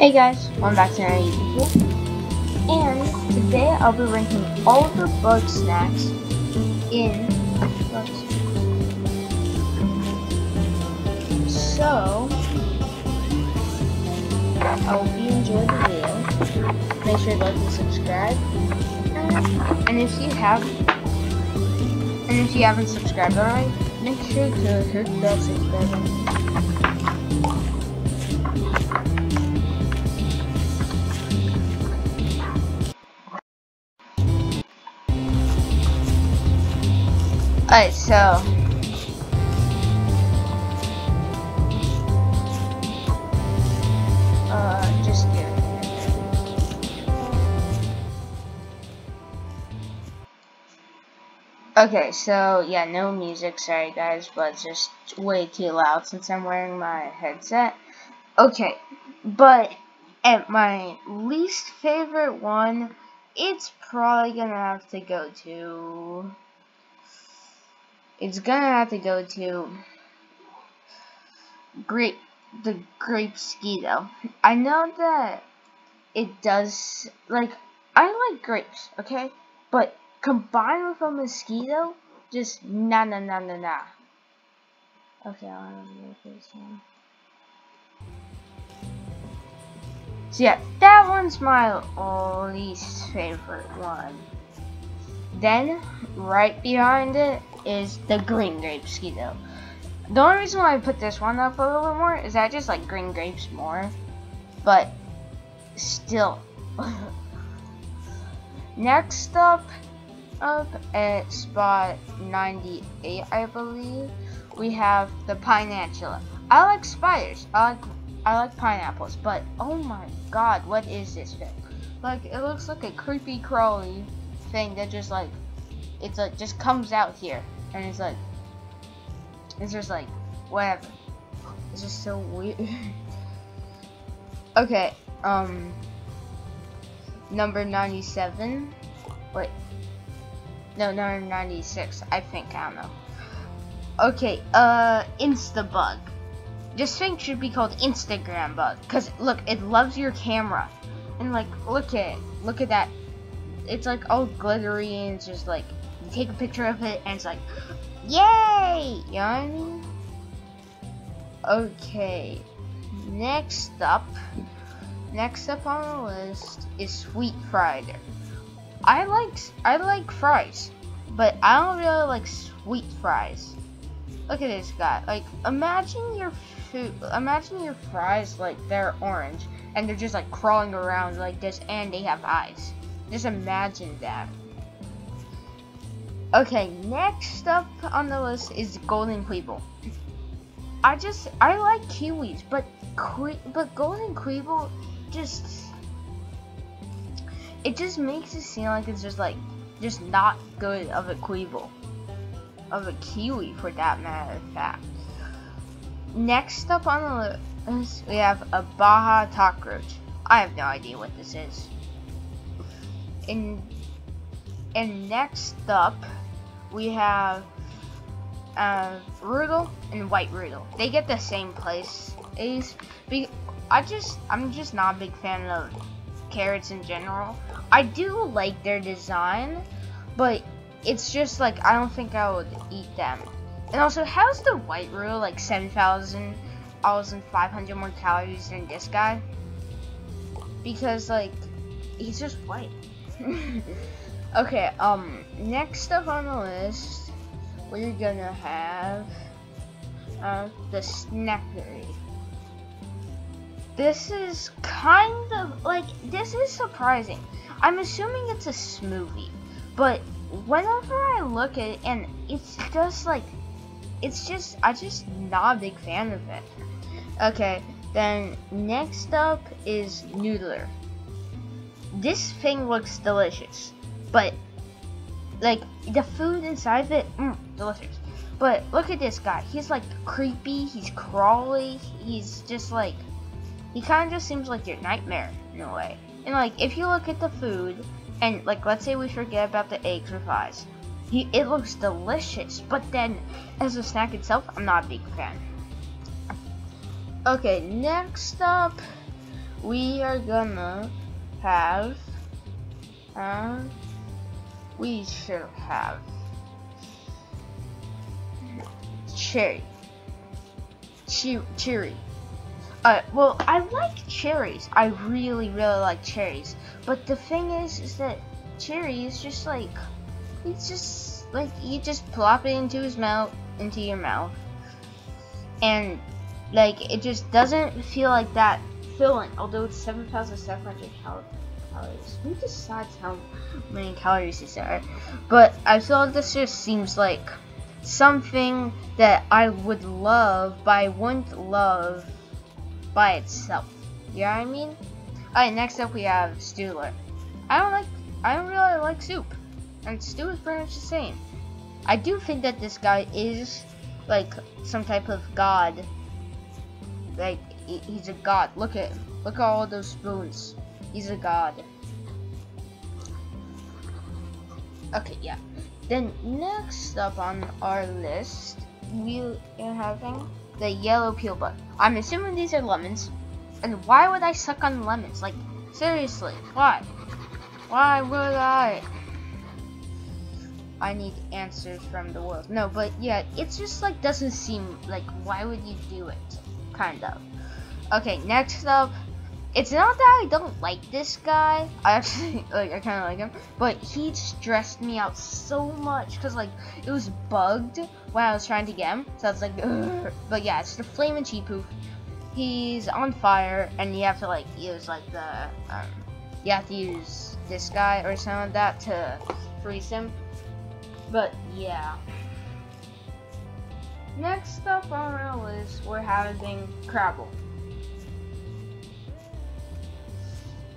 Hey guys, welcome back to another YouTube video. And today I'll be ranking all the bug snacks in bugs. So I hope you enjoyed the video. Make sure to like and subscribe. And if you haven't subscribed already, make sure to hit that subscribe button. Alright, so just give it a minute. Okay, so yeah, no music, sorry guys, but it's just way too loud since I'm wearing my headset. Okay, but at my least favorite one, it's probably gonna have to go to the grape Skeeto. I know that it does, like, I like grapes, okay? But combined with a mosquito, just nah. Okay, I don't know this one. So yeah, that one's my least favorite one. Then, right behind it is the green grape Skeeto. The only reason why I put this one up a little bit more is that I just like green grapes more. But, still. Next up at spot 98, I believe, we have the pineapple. I like spiders. I like pineapples, but oh my god, what is this thing? Like, it looks like a creepy crawly thing that just like, it's like just comes out here, and it's just like whatever. It's just so weird. Okay, number 97. Wait, no, number 96. I think, I don't know. Okay, Instabug. This thing should be called Instagram bug, cause look, it loves your camera, and like, look at that. It's like all glittery, and it's just like, you take a picture of it, and it's like, yay! You know what I mean? Okay, next up on the list is Sweet Friday. I like fries, but I don't really like sweet fries. Look at this guy. Like, imagine your fries like they're orange and they're just like crawling around like this, and they have eyes. Just imagine that. Okay, next up on the list is Golden Quibble. I like kiwis, but Golden Quibble just makes it seem like it's just not good of a Quibble. Of a kiwi, for that matter of fact. Next up on the list, we have a Baja cockroach. I have no idea what this is. And next up, we have Rudel and White Rudel. They get the same place. I'm just not a big fan of carrots in general. I do like their design, but it's just like, I don't think I would eat them. And also, how's the White Rudel like 7,500 more calories than this guy? Because like, he's just white. Okay, next up on the list, we're gonna have the Snackery. This is kind of like, this is surprising. I'm assuming it's a smoothie, but whenever I look at it, and it's just like, I'm just not a big fan of it. Okay, then next up is Noodler. This thing looks delicious, but like, the food inside of it, delicious. But look at this guy. He's like creepy, he's crawly, he's just like, he kind of just seems like your nightmare in a way. And like, if you look at the food, and like, let's say we forget about the eggs with eyes, it looks delicious, but then as a snack itself, I'm not a big fan. Okay, next up we are gonna have, we should have cherry. Well, I like cherries. I really like cherries. But the thing is that cherry is just like, it's just like you just plop it into your mouth, and like it just doesn't feel like that filling. Although it's 7,700 calories. Who decides how many calories these are? But I feel like this just seems like something that I would love, but I wouldn't love by itself. You know what I mean? Alright, next up we have Stewler. I don't really like soup, and stew is pretty much the same. I do think that this guy is like some type of god. Like he's a god. Look at him. Look at all those spoons. He's a god. Okay, yeah. Then next up on our list, we are having the yellow peel bug. I'm assuming these are lemons. And why would I suck on lemons? Like, seriously, why? Why would I? I need answers from the world. No, but yeah, it's just like doesn't seem like, why would you do it? Kind of. Okay, next up, it's not that I don't like this guy. I actually, like, I kind of like him, but he stressed me out so much because like it was bugged when I was trying to get him. So I was like, ugh. But yeah, it's the flaming cheap poof. He's on fire, and you have to like use like the you have to use this guy or something like that to freeze him. But yeah. Next up on our list, we're having Crabble.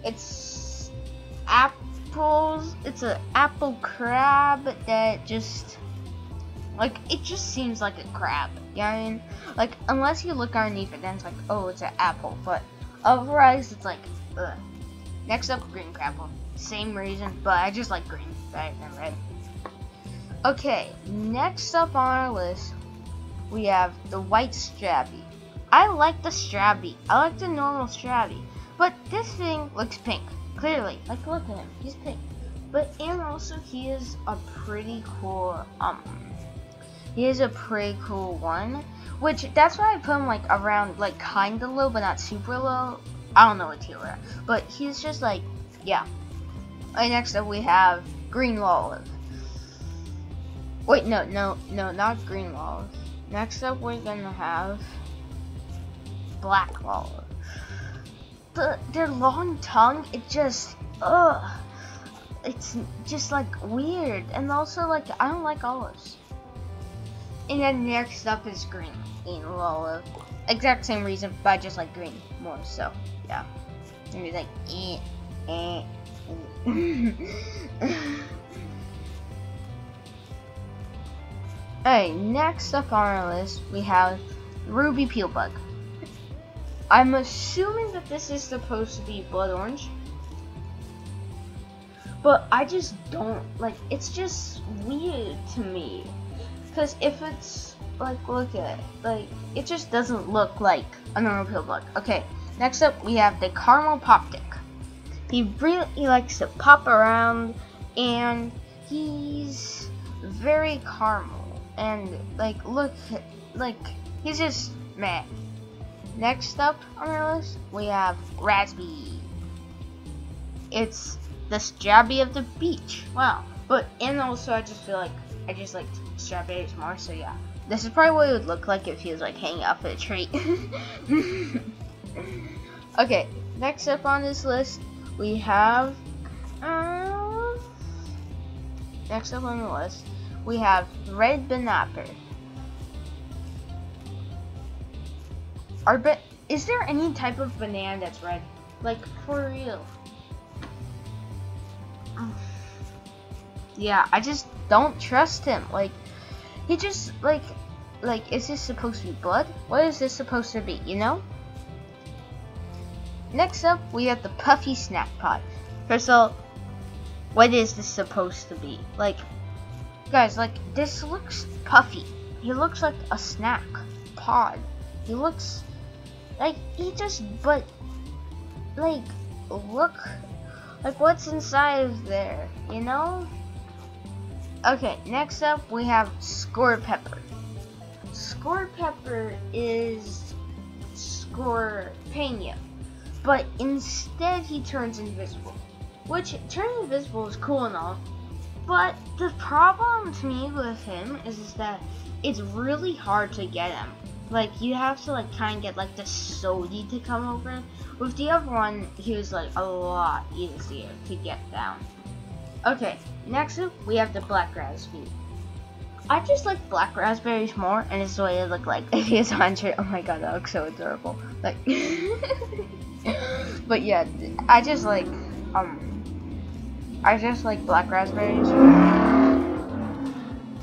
It's apples. It's an apple crab that just like, it just seems like a crab. You know what I mean? Like, unless you look underneath it, then it's like, oh, it's an apple. But otherwise, it's like, ugh. Next up, green crabble. Same reason, but I just like green better than red. Okay, next up on our list, we have the white strabby. I like the strabby. I like the normal strabby. But this thing looks pink, clearly. Like, look at him, he's pink. But, and also, he is a pretty cool, one. Which, that's why I put him, like, around, like, kinda low, but not super low. I don't know what tier we're at. But he's just, like, yeah. Alright, next up we have green olive. Wait, no, not green olive. Next up we're gonna have black olive. Their long tongue, it just, it's just like weird, and also like I don't like olives. And then next up is green olive. Exact same reason, but I just like green more. So yeah, and he's like, Alright, next up on our list we have ruby peel bug. I'm assuming that this is supposed to be blood orange, but I just don't like. It's just weird to me, because if it's like, look at it, like it just doesn't look like a normal peel bug. Okay, next up we have the caramel poptic. He likes to pop around, and he's very caramel, and like look, like he's just mad. Next up on our list, we have Raspy. It's the strawberry of the beach. Wow. But, and also I just feel like, I just like strawberries more, so yeah. This is probably what it would look like if he was like hanging off a tree. Okay, next up on this list, we have, next up on the list, we have red banana. Is there any type of banana that's red? Like, for real? Yeah, I just don't trust him. Like, he just, like, is this supposed to be blood? What is this supposed to be, you know? Next up, we have the puffy snack pod. First of all, what is this supposed to be? Like, guys, like, this looks puffy. He looks like a snack pod. He looks like he just, but like, look, like, what's inside of there, you know? Okay, next up we have Score Pepper. Score Pepper is Scorpion, but instead he turns invisible. Which, turning invisible is cool and all, but the problem to me with him is that it's really hard to get him. Like, you have to, like, kind of get, like, the Sodi to come over. With the other one, he was, like, a lot easier to get down. Okay, next up, we have the Black Raspberry. I just like black raspberries more, and it's the way they look like. If he has 100, oh my god, that looks so adorable. Like, but yeah, I just like black raspberries.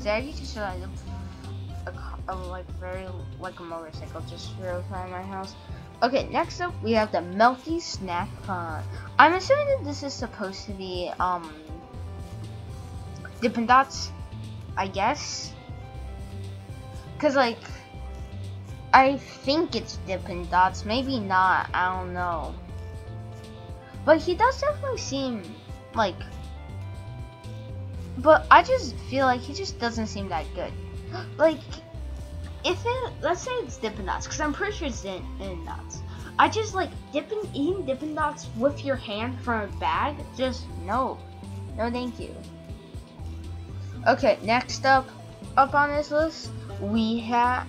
Did you just like a motorcycle just drove by my house? Okay, next up we have the Melty Snack Pod. I'm assuming that this is supposed to be Dippin' Dots, I guess, cause like I think it's Dippin' Dots, maybe not, I don't know, but he does definitely seem like, but I just feel like he just doesn't seem that good. Like, if it, let's say it's Dippin' Dots, cause I'm pretty sure it's Dippin' Dots. I just like eating Dippin' Dots with your hand from a bag. Just no thank you. Okay, next up on this list, we have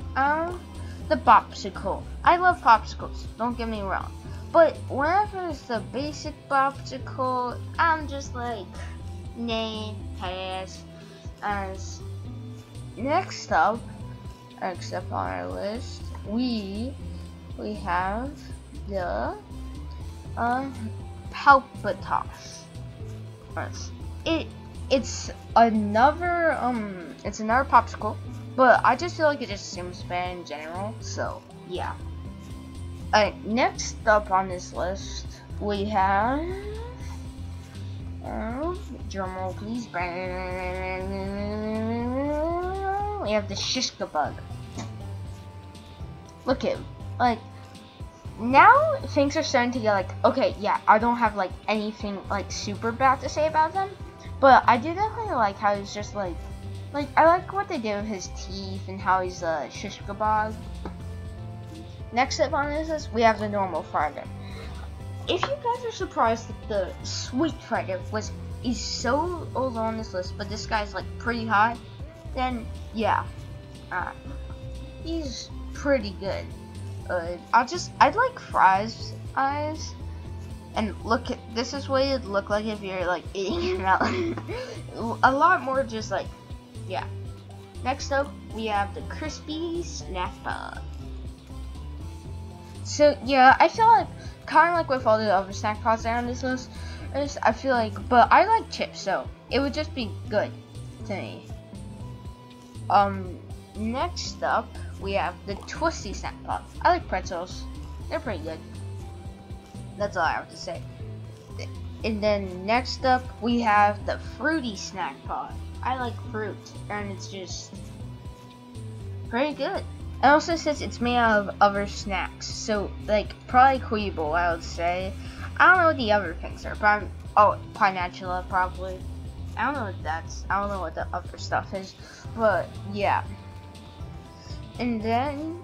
the popsicle. I love popsicles, don't get me wrong. But whenever it's the basic popsicle, I'm just like, nah, pass. As next up on our list, we have the Palpitas. It's another popsicle, but I just feel like it just seems bad in general, so yeah. Next up on this list, we have drumroll please. We have the Shishka Bug. Look at, like, now things are starting to get like, okay, yeah, I don't have like anything like super bad to say about them. But I do definitely like how he's just like I like what they did with his teeth and how he's a shish kebab. Next up on this list, we have the normal fighter. If you guys are surprised that the sweet fighter is so low on this list, but this guy's like pretty high, then yeah, he's pretty good. I'd like Fry's eyes. And look at, this is what it'd look like if you're like eating him out. A lot more just like, yeah. Next up, we have the crispy snack pod. So yeah, I feel like, kind of like with all the other snack pods on this list, I feel like, but I like chips, so it would just be good to me. Next up, we have the twisty snack pod. I like pretzels, they're pretty good. That's all I have to say. And then next up, we have the fruity snack pod. I like fruit, and it's just pretty good. And also says it's made out of other snacks, so like probably Queeble, I would say. I don't know what the other things are, but Pineapple probably. I don't know what I don't know what the other stuff is, but yeah. And then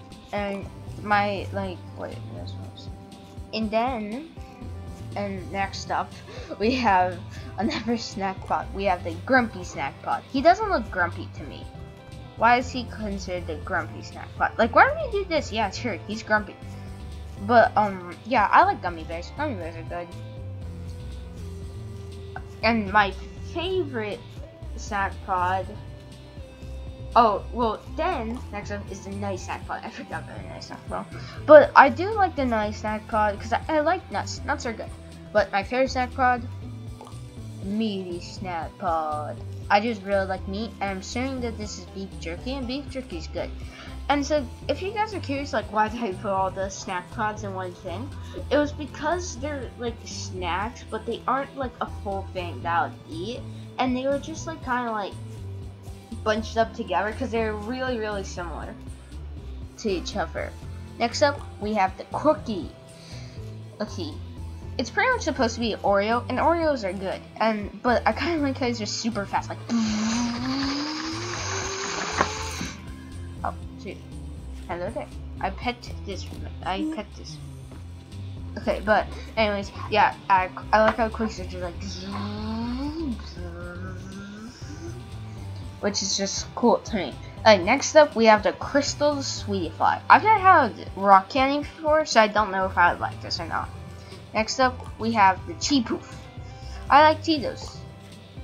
and next up, we have another snack pod. We have the grumpy snack pod. He doesn't look grumpy to me. Why is he considered the grumpy snack pod? Like, why don't we do this? Yeah, sure, he's grumpy. But, yeah, I like gummy bears. Gummy bears are good. And my favorite snack pod, oh, well, then, next up is the nice snack pod. I forgot about the nice snack pod. But I do like the nice snack pod, because I like nuts. Nuts are good. But my favorite snack pod, meaty snack pod. I just really like meat, and I'm assuming that this is beef jerky, and beef jerky is good. And so, if you guys are curious, like, why did I put all the snack pods in one thing? It was because they're, like, snacks, but they aren't, like, a full thing that I would eat. And they were just, like, kind of, like, bunched up together because they're really, really similar to each other. Next up, we have the cookie. Okay, it's pretty much supposed to be Oreo, and Oreos are good. But I kind of like how it's just super fast, like. Oh, shoot. Hello there. I pet this. Okay, but anyways, yeah, I like how quick it's just like, which is just cool to me. Next up, we have the Crystal Sweetie Fly. I've never had rock candy before, so I don't know if I would like this or not. Next up, we have the Chi Poof. I like Cheetos.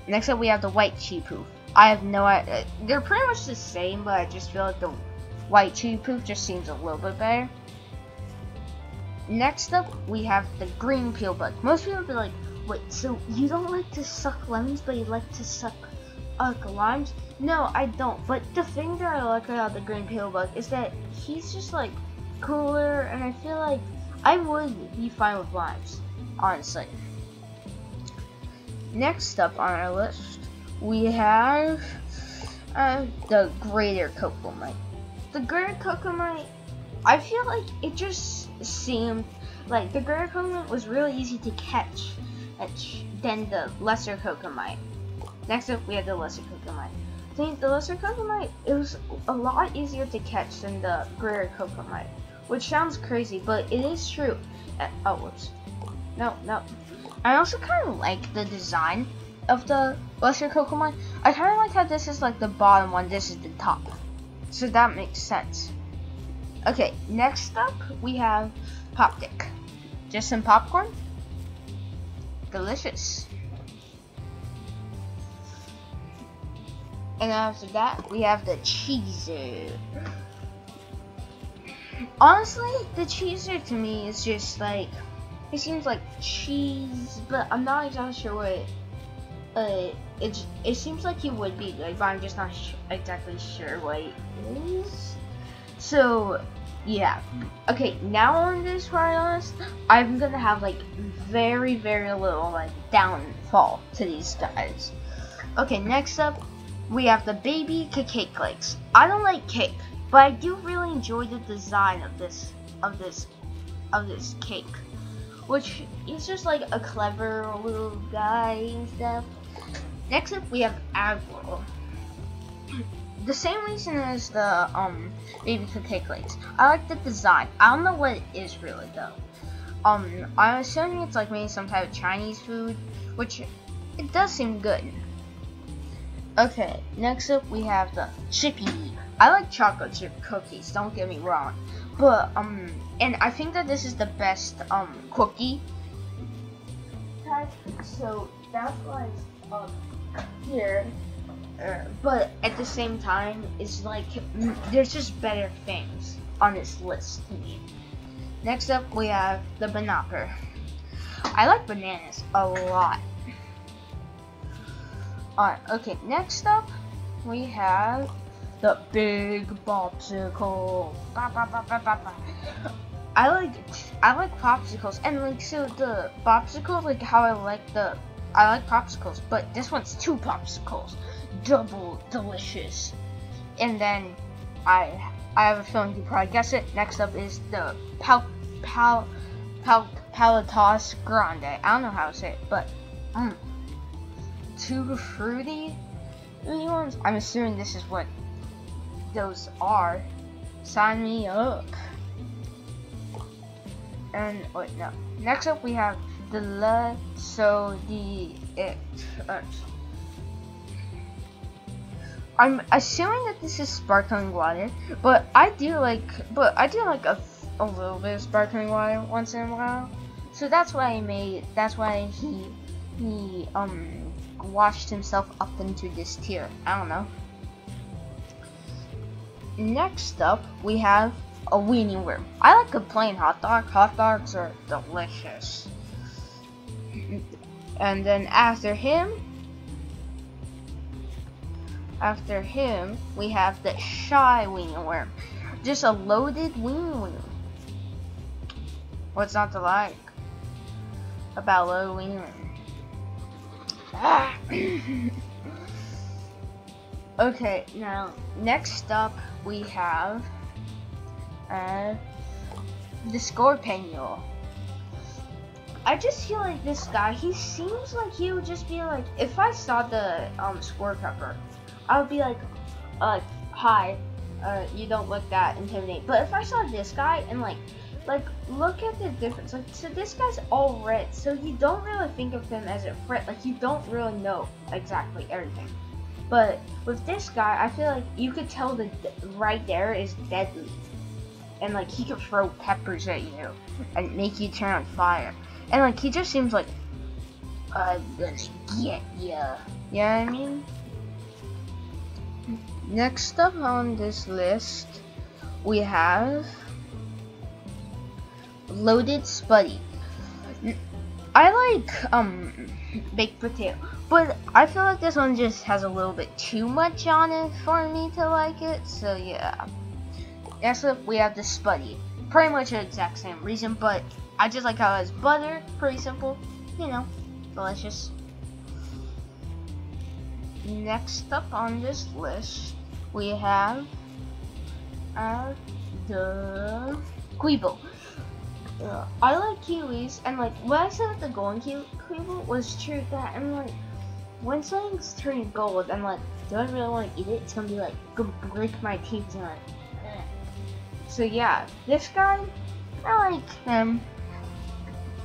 Next up, we have the White Chi Poof. I have no idea. They're pretty much the same, but I just feel like the White Chi Poof just seems a little bit better. Next up, we have the Green Peel Bug. Most people be like, wait, so you don't like to suck lemons, but you like to suck limes? No, I don't. But the thing that I like about the Green Peel Bug is that he's just like cooler, and I feel like I would be fine with limes, honestly. Next up on our list, we have the Greater Cocoa-Mite. The Greater Cocoa-Mite, I feel like it just seemed like the Greater Cocoa-Mite was really easy to catch than the Lesser Cocoa-Mite. Next up, we have the Lesser Cocoa-Mite. I think the Lesser Cocoa-Mite, it was a lot easier to catch than the Greater Cocoa-Mite, which sounds crazy, but it is true. Oh, whoops. No. I also kind of like the design of the Lesser Cocoa-Mite. I kind of like how this is like the bottom one, this is the top. So that makes sense. Okay, next up we have Poptic. Just some popcorn. Delicious. And after that, we have the Cheezer. Honestly, the Cheezer to me is just like, it seems like cheese, but I'm not exactly sure what it seems like it would be good, but I'm just not exactly sure what it is. So, yeah. Okay, now on this podcast, I'm gonna have like very, very little like downfall to these guys. Okay, next up, we have the Baby Cake Legs. I don't like cake, but I do really enjoy the design of this cake, which is just like a clever little guy and stuff. Next up, we have Agro. The same reason as the Baby Cake Legs. I like the design. I don't know what it is really though. I'm assuming it's like maybe some type of Chinese food, which it does seem good. Okay, next up we have the Chippy. I like chocolate chip cookies, don't get me wrong. But and I think that this is the best cookie type, so that's why it's up here. But at the same time, it's like there's just better things on this list to me. Next up we have the Banapper. I like bananas a lot. Alright, okay, next up we have the Big Popsicle. I like popsicles, and like so the popsicles, like how I like popsicles, but this one's 2 popsicles, double delicious. And then I have a feeling you probably guess it. Next up is the Palatos Grande. I don't know how to say it, but 2 fruity ones. I'm assuming this is what those are. Sign me up. And wait, no. Next up we have the La I'm assuming that this is sparkling water, but I do like a little bit of sparkling water once in a while. So that's why he washed himself up into this tier. I don't know. Next up, we have a weenie worm. I like a plain hot dog. Hot dogs are delicious. And then after him, we have the shy weenie worm. Just a loaded weenie worm. What's not to like about low weenie worm? Okay, now next up we have the Scorpion. I just feel like this guy, he seems like he would just be like, if I saw the score pepper, I would be like, hi, you don't look that intimidating. But if I saw this guy and like look at the difference. Like, so this guy's all red, so you don't really think of him as a threat. Like, you don't really know exactly everything. But with this guy, I feel like you could tell that right there is deadly. And like, he could throw peppers at you and make you turn on fire. And like, he just seems like, I'm gonna get ya. You know what I mean? Next up on this list, we have Loaded Spuddy. I like baked potato, but I feel like this one just has a little bit too much on it for me to like it. So yeah. Next up, we have the Spuddy. Pretty much the exact same reason, but I just like how it has butter. Pretty simple, you know, delicious. Next up on this list, we have the Quibble. I like kiwis, and like what I said with the golden Quibble was true that I'm like, when something's turning gold, I'm like, do I really want to eat it? It's gonna be like, gonna break my teeth and like, eh. So yeah, this guy, I like him.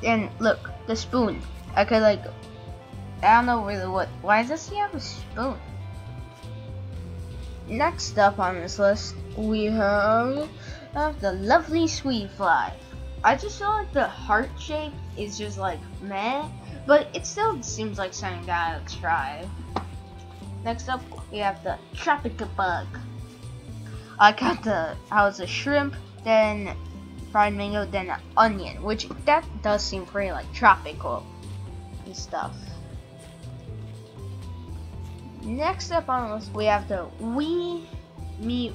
And look, the spoon. I could like, I don't know really why does he have a spoon? Next up on this list, we have the lovely sweet fly. I just feel like the heart shape is just like meh, but it still seems like something that I would try. Next up, we have the tropical bug. I got how it's a shrimp, then fried mango, then an onion, which that does seem pretty like tropical and stuff. Next up on the list, we have the me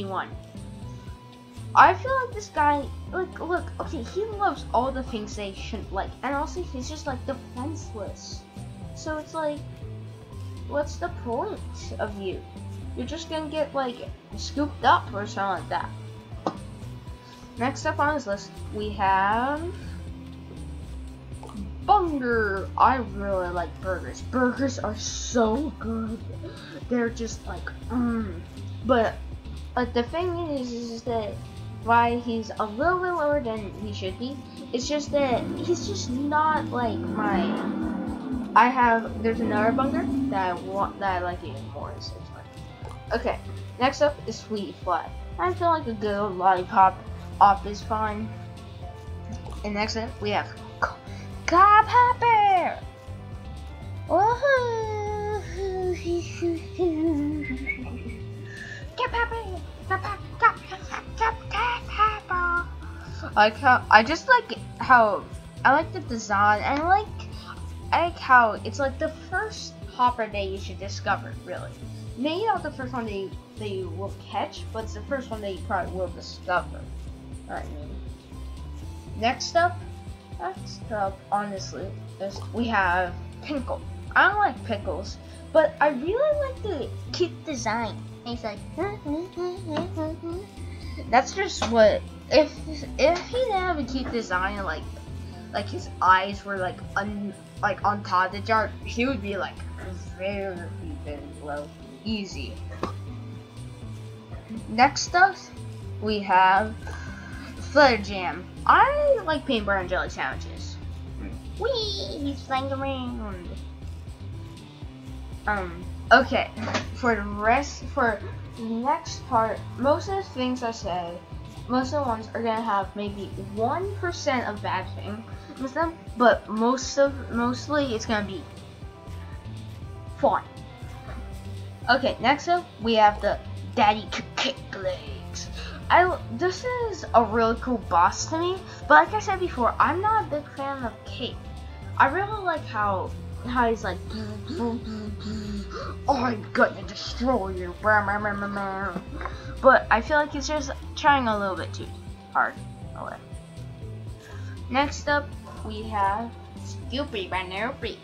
one. I feel like this guy, like, look, okay, he loves all the things they shouldn't like, and also he's just like defenseless. So it's like, what's the point of you? You're just gonna get like scooped up or something like that. Next up on this list, we have Bunger. I really like burgers. Burgers are so good. They're just like, But the thing is that why he's a little bit lower than he should be, it's just that he's just not like there's another Bunger that I like even more. So it's like, okay, next up is Sweet Fly. I feel like a good old lollipop off is fine. And next up we have Cob Hopper. I just like how I like the design, and I like how it's like the first hopper that you should discover, really. Maybe not the first one that you will catch, but it's the first one that you probably will discover. Alright, next up honestly, we have Pinkle. I don't like pickles, but I really like the cute design. And he's like, that's just what, if he didn't have a cute design, like his eyes were like on top of the jar, he would be like very low, easy. Next up, we have Flutter Jam. I like peanut butter and jelly sandwiches. Whee! He's flying around. Okay. For the next part, most of the things I say, most of the ones are gonna have maybe 1% of bad things with them, but mostly it's gonna be fun. Okay, next up we have the Daddy Kick Legs. This is a really cool boss to me, but like I said before, I'm not a big fan of Cake. I really like how he's like, I'm gonna destroy you, but I feel like he's just trying a little bit too hard. Okay. Next up, we have Scoopy Banoopy.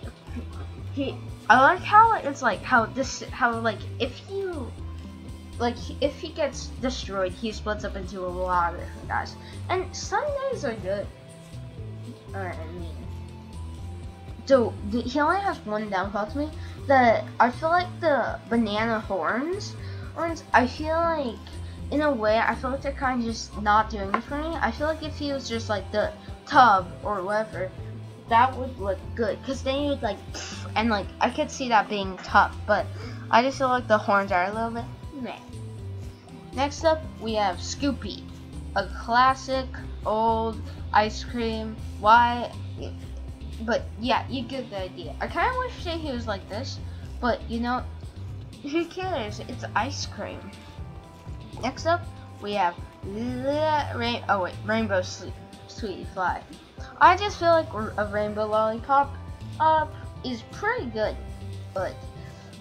I like how it's like how if he gets destroyed, he splits up into a lot of different guys. And some days are good. I mean, so he only has one downfall to me. That I feel like the banana horns, I feel like in a way I feel like they're kind of just not doing it for me. I feel like if he was just like the tub or whatever, that would look good, because then you would like, and like I could see that being tough, but I just feel like the horns are a little bit meh. Next up, we have Scoopy, a classic old ice cream. Why? But yeah, you get the idea. I kind of wish that he was like this, but you know, who cares? It's ice cream. Next up, we have Rainbow Sweetie Fly. I just feel like a rainbow lollipop is pretty good, but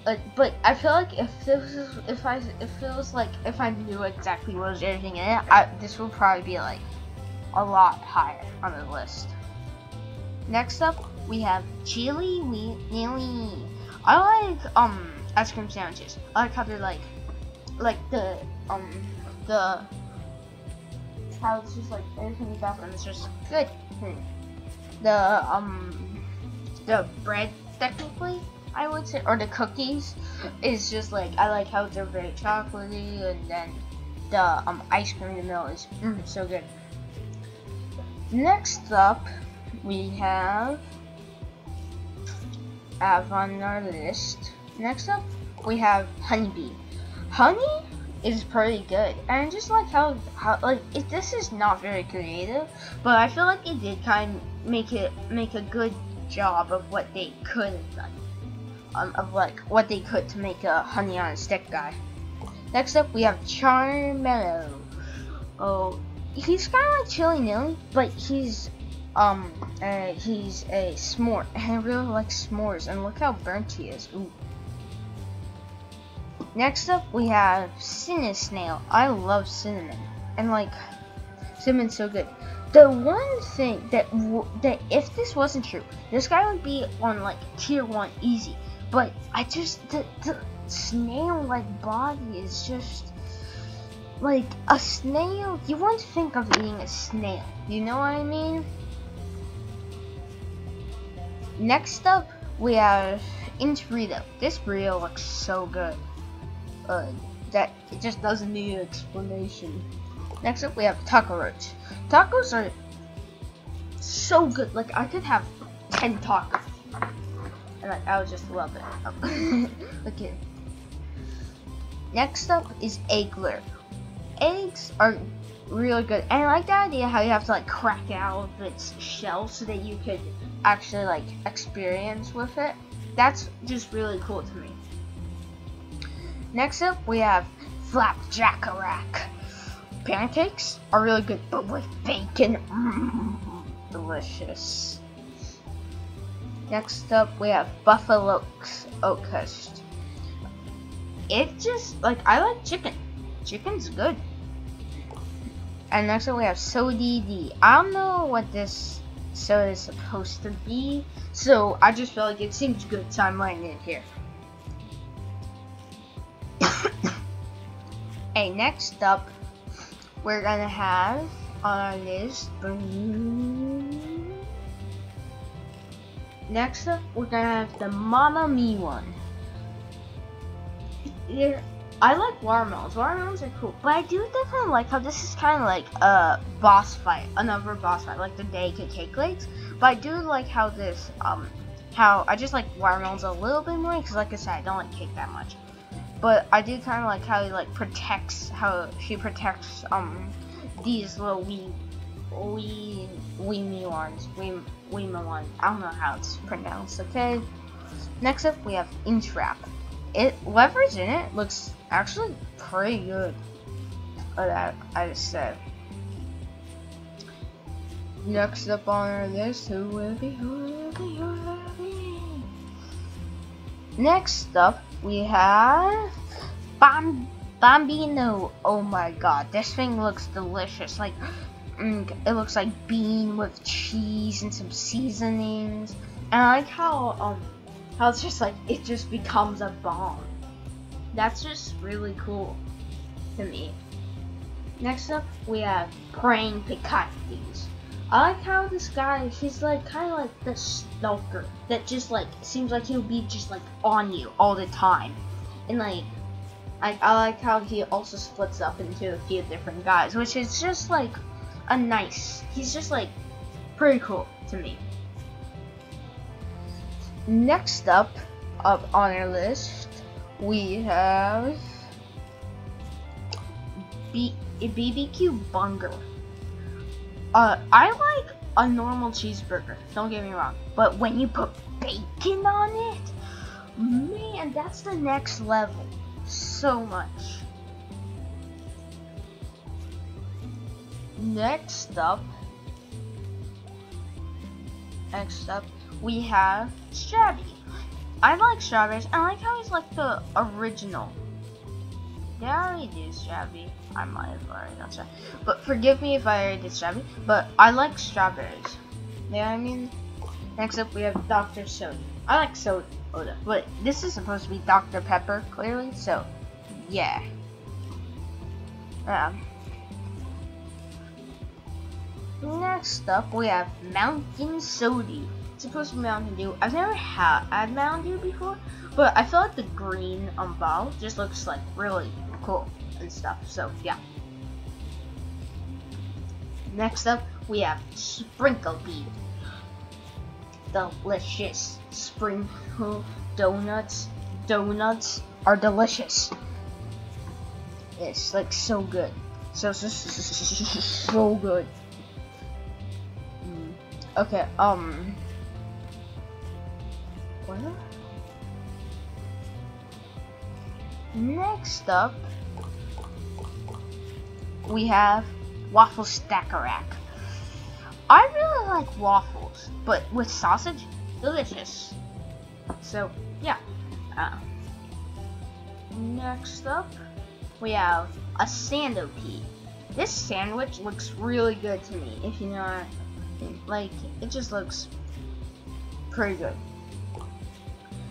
I feel like if I knew exactly what was everything in it, this would probably be like a lot higher on the list. Next up, we have Chili Willy. I like ice cream sandwiches. I like how they're like the how it's just like everything about them is just good. The bread technically, I would say, or the cookies, is just like, I like how they're very chocolatey, and then the ice cream in the middle is so good. Next up, we have on our list. Next up, we have Honeybee. Honey is pretty good, and I just like how like this is not very creative, but I feel like it did kind of make a good job of what they could have done, of like what they could to make a honey on a stick guy. Next up, we have Charmello. Oh, he's kind of like Chili Nilly, but he's a s'more, and I really like s'mores, and look how burnt he is. Ooh. Next up, we have Cinnasnail. I love cinnamon, and like cinnamon's so good. The one thing that if this wasn't true, this guy would be on like tier 1 easy. But I just the snail-like body is just like a snail. You wouldn't think of eating a snail. You know what I mean? Next up, we have Intrito. This burrito looks so good. That it just doesn't need an explanation. Next up, we have Taco Roach. Tacos are so good. Like, I could have 10 tacos, and like, I would just love it. Okay. Next up is Eggler. Eggs are really good, and I like the idea how you have to like crack it out of its shell so that you could actually like experience with it. That's just really cool to me. Next up, we have Flapjack-a-rack. Pancakes are really good, but with bacon, delicious. Next up, we have Buffalo Oat Crust. It just, like, I like chicken. Chicken's good. And next up, we have Soddy. I don't know what this soda is supposed to be, so I just feel like it seems good, so I'm writing it here. Hey, next up, we're gonna have on our list. Next up, we're gonna have the Mamma Mia one. Here, I like watermelons. Watermelons are cool, but I do definitely like how this is kind of like a boss fight, another boss fight, like the day could take legs. But I do like how this, how I just like watermelons a little bit more, because like I said, I don't like cake that much. But I do kind of like how he like protects, how she protects these little wee ones. I don't know how it's pronounced. Okay. Next up, we have Intrap. Whatever's in it looks actually pretty good. That I just said. Next up on our list, who will be? Next up, we have Bambino. Oh my god, this thing looks delicious. Like, it looks like bean with cheese and some seasonings. And I like how it's just like, it just becomes a bomb. That's just really cool to me. Next up, we have Praying Picantes. I like how this guy, he's like kind of like the stalker that just like seems like he'll be just like on you all the time, and like I like how he also splits up into a few different guys, which is just like a nice. He's just like pretty cool to me. Next up on our list, we have BBQ Bunger. I like a normal cheeseburger, don't get me wrong, but when you put bacon on it, man, that's the next level. So much. Next up, we have Strawberry. I like strawberries. I like how he's like the original. Did I already do Strawberry? I might have already done Strawberry. But forgive me if I already did Strawberry. But I like strawberries. You know what I mean? Next up, we have Dr. Soda. I like soda, but this is supposed to be Dr. Pepper, clearly. So, yeah. Next up, we have Mountain Soda. It's supposed to be Mountain Dew. I've never had Mountain Dew before, but I feel like the green bottle just looks like really cool and stuff. So yeah. Next up, we have Sprinkle Bean. Delicious sprinkle donuts. Donuts are delicious. It's like so good. So good. Okay, what? Next up, we have Waffle Stack-a-Rack. I really like waffles, but with sausage, delicious. So, yeah. Next up, we have a Sandopede. This sandwich looks really good to me, if you know what I mean. Like, it just looks pretty good.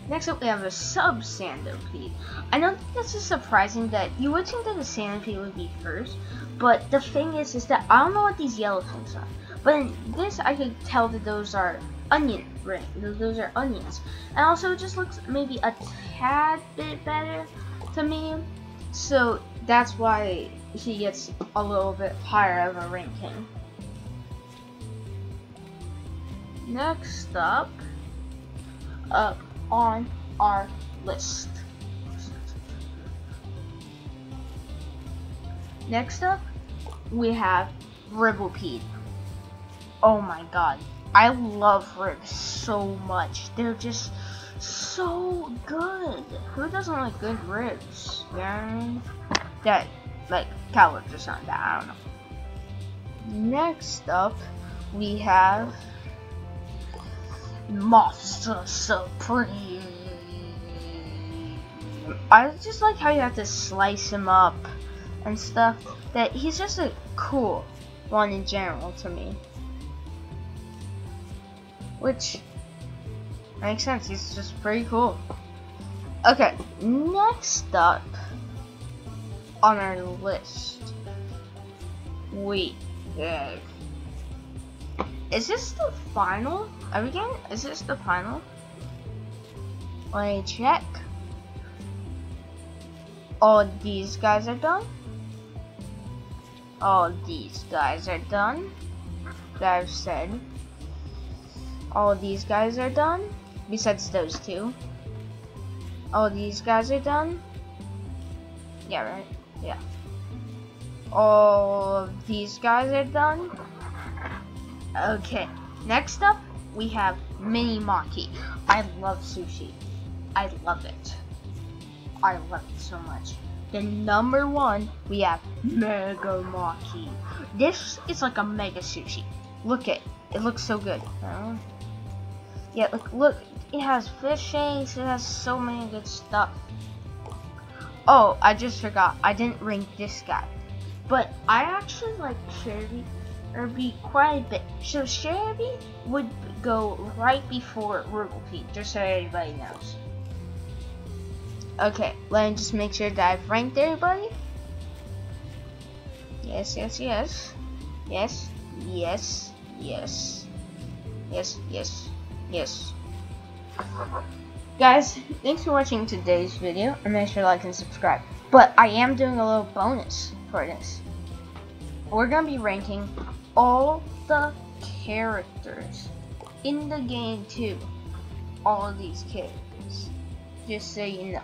Next up, we have a Sub Sandopede. I know this is surprising that you would think that the Sandopede would be first, but the thing is that I don't know what these yellow things are. But in this, I could tell that those are onion, right? Those are onions. And also, it just looks maybe a tad bit better to me. So that's why he gets a little bit higher of a ranking. Next up on our list. Next up, we have Ribblepede. Oh my god, I love ribs so much. They're just so good. Who doesn't like good ribs? You know what I mean? That, like, calories or something, that, I don't know. Next up, we have Monster Supreme. I just like how you have to slice him up and stuff. That he's just a cool one in general to me. Which makes sense, he's just pretty cool. Okay, next up on our list, we have... Is this the final? Are we getting... Is this the final? Let me check. All these guys are done. All these guys are done. That I've said. All these guys are done. Besides those two. All these guys are done. Yeah, right? Yeah. All of these guys are done. Okay. Next up, we have Mini Maki. I love sushi. I love it. I love it so much. Then number one, we have Mega Maki. This is like a mega sushi. Look at it. It looks so good. Yeah, look. It has fish eggs. It has so many good stuff. Oh, I just forgot. I didn't rank this guy. But I actually like Sherry be quite a bit. So Sherry would go right before Ribblepede, just so everybody knows. Okay, let me just make sure that I've ranked everybody. Yes, yes, yes. Yes, yes, Yes. Yes, yes, yes. Guys, thanks for watching today's video, and make sure to like and subscribe. But I am doing a little bonus for this. We're gonna be ranking all the characters in the game too. All of these characters. Just so you know.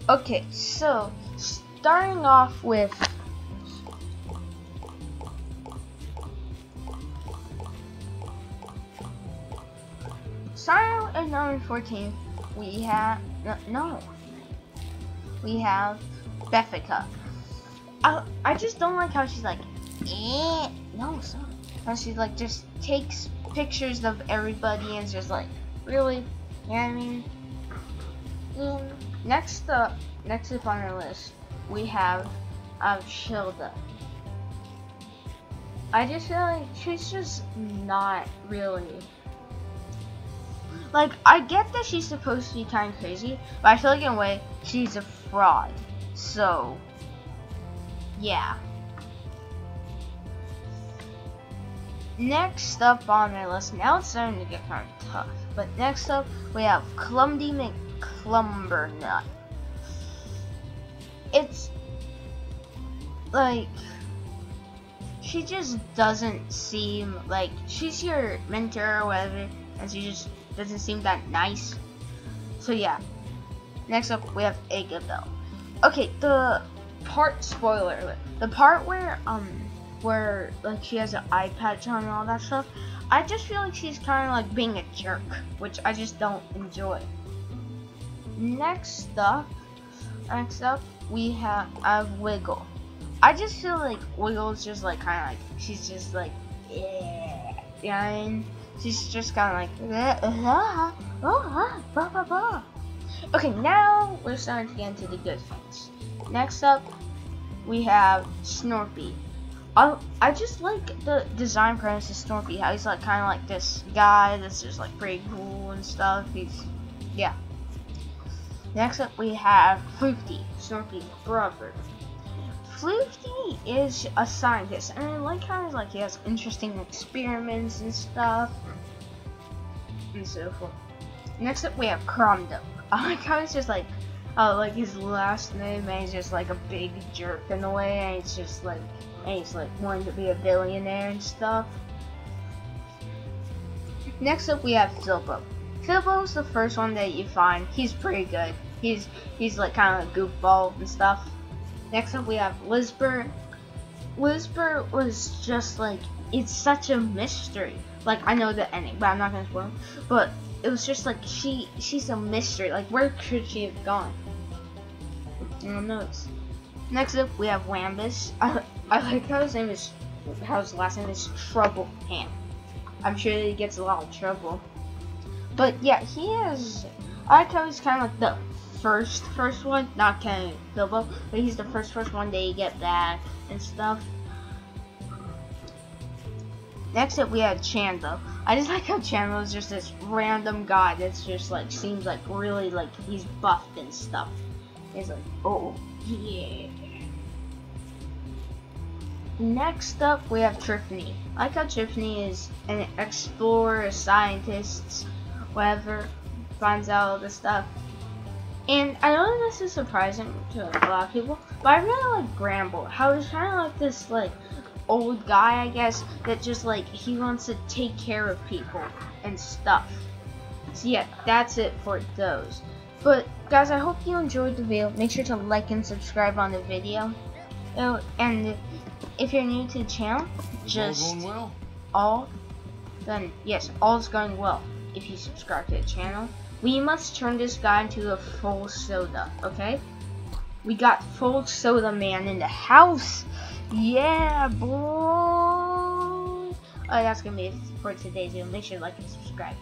Okay, so starting off with starting at number 14, we have we have Beffica. I just don't like how she's like, no, sorry. How she like just takes pictures of everybody and just like, really, you know what I mean? Next up on our list, we have Shilda. I just feel like she's just not really. Like, I get that she's supposed to be kind of crazy, but I feel like in a way, she's a fraud. So, yeah. Next up on our list, now it's starting to get kind of tough, but next up, we have Clumsy McClumbernut. It's, like, she just doesn't seem like, she's your mentor or whatever, and she just doesn't seem that nice. So yeah. Next up we have Agabel. Okay, the part, spoiler alert, the part where like she has an eye patch on and all that stuff, I just feel like she's kind of like being a jerk, which I just don't enjoy. Next up we have Wiggle. I just feel like Wiggle's just like kind of like, she's just like, yeah, you know what I mean? She's just kind of like, Okay, now we're starting to get into the good things. Next up, we have Snorpy. I just like the design premise of Snorpy. How he's like kind of like this guy that's just like pretty cool and stuff. Yeah. Next up, we have Floofty, Snorpy's brother. Floofty is a scientist, and I like how he's like he has interesting experiments and stuff, and so forth. Next up, we have Cromdo. I like how he's just like his last name, and he's just like a big jerk in a way, and it's just like, and he's like wanting to be a billionaire and stuff. Next up, we have Filbo. Filbo's the first one that you find. He's pretty good. He's like kind of a goofball and stuff. Next up, we have Lisbur. Lisbur was just like, it's such a mystery. Like, I know the ending, but I'm not gonna spoil it. But it was just like, she's a mystery. Like, where could she have gone? I don't know. Next up, we have Wambus. I like how his last name is Trouble Pants. I'm sure that he gets a lot of trouble. But yeah, I like how he's kind of like the first one, not counting Bilbo, but he's the first one that you get back and stuff. Next up, we have Chando. I just like how Chando is just this random guy that's just like seems like really like he's buffed and stuff. He's like, oh yeah. Next up, we have Triffany. I like how Triffany is an explorer, a scientist, whatever, finds out all this stuff. And I know this is surprising to a lot of people, but I really like Gramble. How he's kind of like this like old guy, I guess, that just like he wants to take care of people and stuff. So yeah, that's it for those. But guys, I hope you enjoyed the video. Make sure to like and subscribe on the video. Oh, and if you're new to the channel, just all going well? All's going well. If you subscribe to the channel, we must turn this guy into a full soda, okay? We got full soda man in the house. Yeah, boy. That's gonna be it for today's video. Make sure to like and subscribe.